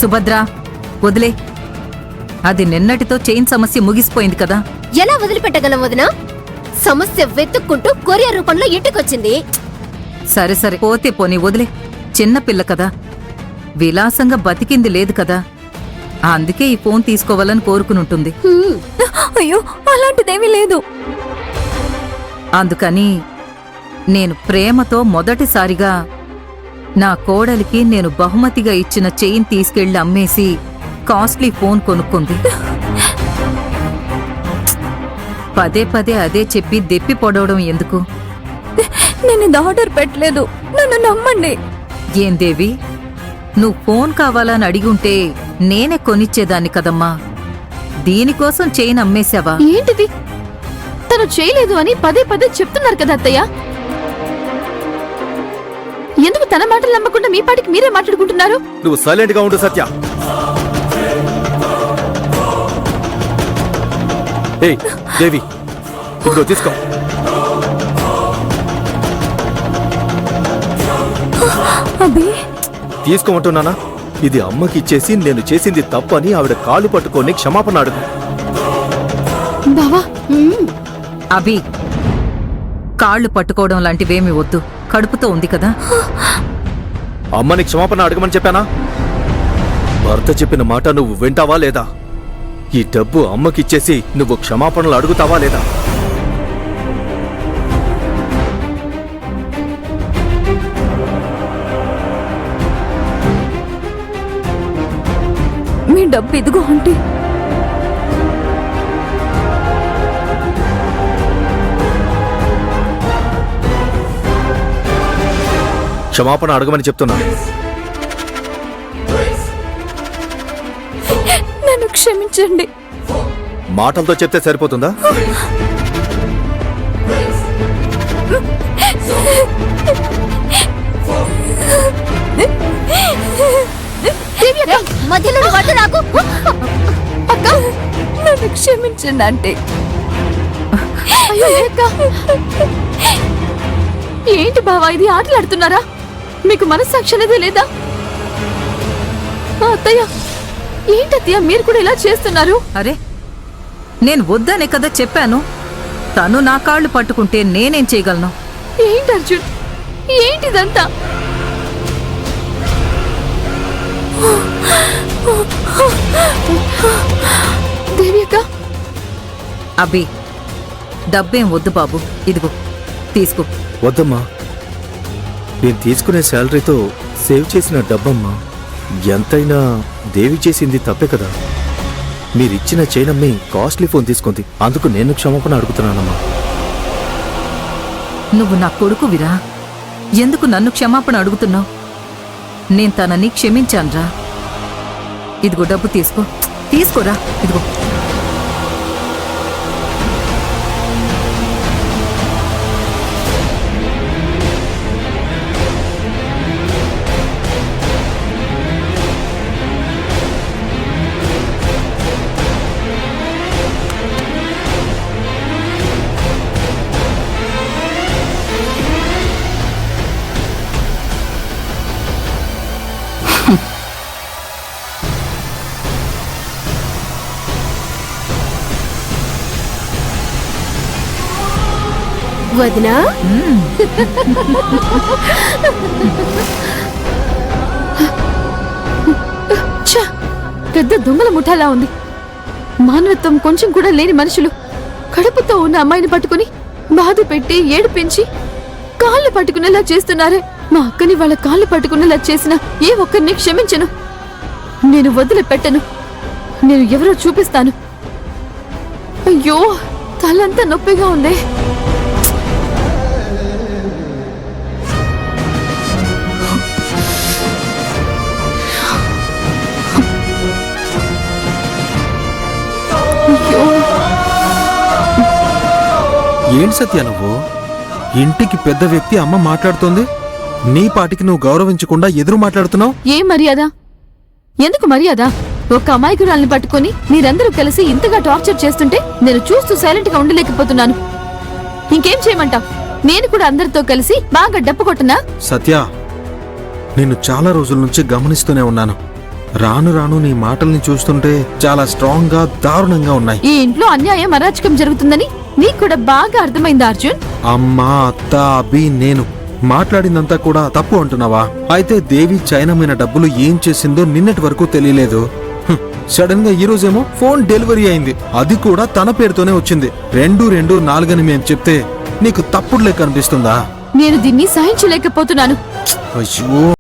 సుభద్ర వదిలే. అది నిన్నటితో చైన్ సమస్య ముగిసిపోయింది కదా. ఎలా వదిలిపెట్టగలం వదినా? సమస్య వెతుక్కుంటూ కొరియర్ రూపంలో ఇంటికొచ్చింది. సరే సరే పోతే పోనీ వదిలే. చిన్నపిల్ల కదా, విలాసంగా బతికింది లేదు కదా, అందుకే ఈ ఫోన్ తీసుకోవాలని కోరుకునుంటుంది. అయ్యో అలాంటిదేమీ లేదు. అందుకని నేను ప్రేమతో మొదటిసారిగా నా కోడలికి నేను బహుమతిగా ఇచ్చిన చైన్ తీసుకెళ్లి అమ్మేసి కాస్ట్లీ ఫోన్ కొనుక్కుంది. పదే పదే అదే చెప్పి దెప్పి పొడవడం ఎందుకు? నేను ఇది ఆర్డర్ పెట్టలేదు, నన్ను నమ్మండి. ఏం దేవి, నువ్వు ఫోన్ కావాలని అడిగుంటే నేనే కొనిచ్చేదాన్ని కదమ్మా. దీనికోసం చైన్ అమ్మేశావా? ఏంటిది? తను చేయలేదు అని పదే పదే చెప్తున్నారు కదా అత్తయ్య. ఎందుకు తన మాటలు నమ్మకుండా మీ పాటికి మీరే మాట్లాడుకుంటున్నారు? నువ్వు సైలెంట్ గా ఉండు సత్య. ఏయ్ దేవి, ఇప్పుడు తీసుకో. తీసుకోమంటున్నానా? ఇది అమ్మకి ఇచ్చేసి నేను చేసింది తప్పు అని ఆవిడ కాళ్ళు పట్టుకొని క్షమాపణ అడుగు. బావా, అభి, కాళ్ళు పట్టుకోవడం లాంటివేమీ వద్దు. కడుపుతో ఉంది కదా. అమ్మని క్షమాపణ అడగమని చెప్పానా? భర్త చెప్పిన మాట నువ్వు వింటావా లేదా? ఈ డబ్బు అమ్మకిచ్చేసి నువ్వు క్షమాపణలు అడుగుతావా లేదా? మీ డబ్బు ఇదిగో అంటే క్షమాపణ అడగమని చెప్తున్నా. నన్ను క్షమించండి. మాటలతో చెప్తే సరిపోతుందా? మధ్యలో అక్క, నన్ను క్షమించండి అంటే. ఏంటి బావా ఇది? ఆటలాడుతున్నారా? మీకు మనస్సాక్షి అనేదే లేదా? అత్తయ్య, ఏంటత్తయ్య మీరు కూడా ఇలా చేస్తున్నారు? అరే, నేను వద్దనే కదా చెప్పాను. తను నా కాళ్ళు పట్టుకుంటే నేనేం చేయగలను? ఏంటి అర్జున్, ఏంటిదంతా? దేవి అక్క. అభి, డబ్బేం వద్దు బాబు, ఇదిగో తీసుకో. వద్దమ్మా, నేను తీసుకునే శాలరీతో సేవ్ చేసిన డబ్బమ్మా. ఎంతైనా దేవి చేసింది తప్పే కదా. మీరిచ్చిన చైన్ అమ్మి కాస్ట్లీ ఫోన్ తీసుకుంది, అందుకు నేను క్షమాపణ అడుగుతున్నానమ్మా. నువ్వు నా కొడుకువిరా, ఎందుకు నన్ను క్షమాపణ అడుగుతున్నావు? నేను తనని క్షమించానురా. ఇదిగో డబ్బు తీసుకో. తీసుకోరా, ఇదిగో. వదినా, పెద్ద దొంగల ముఠాలా ఉంది. మానవత్వం కొంచెం కూడా లేని మనుషులు కడుపుతో ఉన్న అమ్మాయిని పట్టుకుని బాధ పెట్టి ఏడిపించి కాళ్ళు పట్టుకునేలా చేస్తున్నారే. మా అక్కని వాళ్ళ కాళ్ళు పట్టుకునేలా చేసిన ఏ ఒక్కరిని క్షమించను. నేను వదిలిపెట్టను. నేను ఎవరో చూపిస్తాను. అయ్యో, తలంతా నొప్పిగా ఉంది. ఏంటి సత్య నువ్వు? ఇంటికి పెద్ద వ్యక్తి అమ్మ మాట్లాడుతోంది, నీ పాటికి నువ్వు గౌరవించకుండా ఎదురు మాట్లాడుతున్నావు. ఏం మర్యాద? ఎందుకు మర్యాద? ఒక అమాయకురాల్ని పట్టుకుని మీరందరూ కలిసి ఇంతగా టార్చర్ చేస్తుంటే నేను చూస్తూ సైలెంట్ గా ఉండలేకపోతున్నాను. ఇంకేం చేయమంటావ్? నేను కూడా అందరితో కలిసి బాగా డప్పు కొట్టనా? సత్య, నిన్ను చాలా రోజుల నుంచి గమనిస్తూనే ఉన్నాను. రాను రాను నీ మాటల్ని చూస్తుంటే చాలా స్ట్రాంగ్ గా దారుణంగా ఉన్నాయి. ఈ ఇంట్లో అన్యాయం అరాచకం జరుగుతుందని నీకు కూడా బాగా అర్థమైంది అర్జున్. అమ్మా, అత్త, అబ్బి, నేను మాట్లాడిందంతా కూడా తప్పు అంటున్నావా? అయితే దేవి చైనమైన డబ్బులు ఏం చేసిందో నిన్నటి వరకు తెలియలేదు. సడన్ గా ఈ రోజేమో ఫోన్ డెలివరీ అయింది, అది కూడా తన పేరుతోనే వచ్చింది. 224 అని మేము చెప్తే నీకు తప్పుడు లెక్క అనిపిస్తుందా? నేను దీన్ని సహించలేకపోతున్నాను. అయ్యో.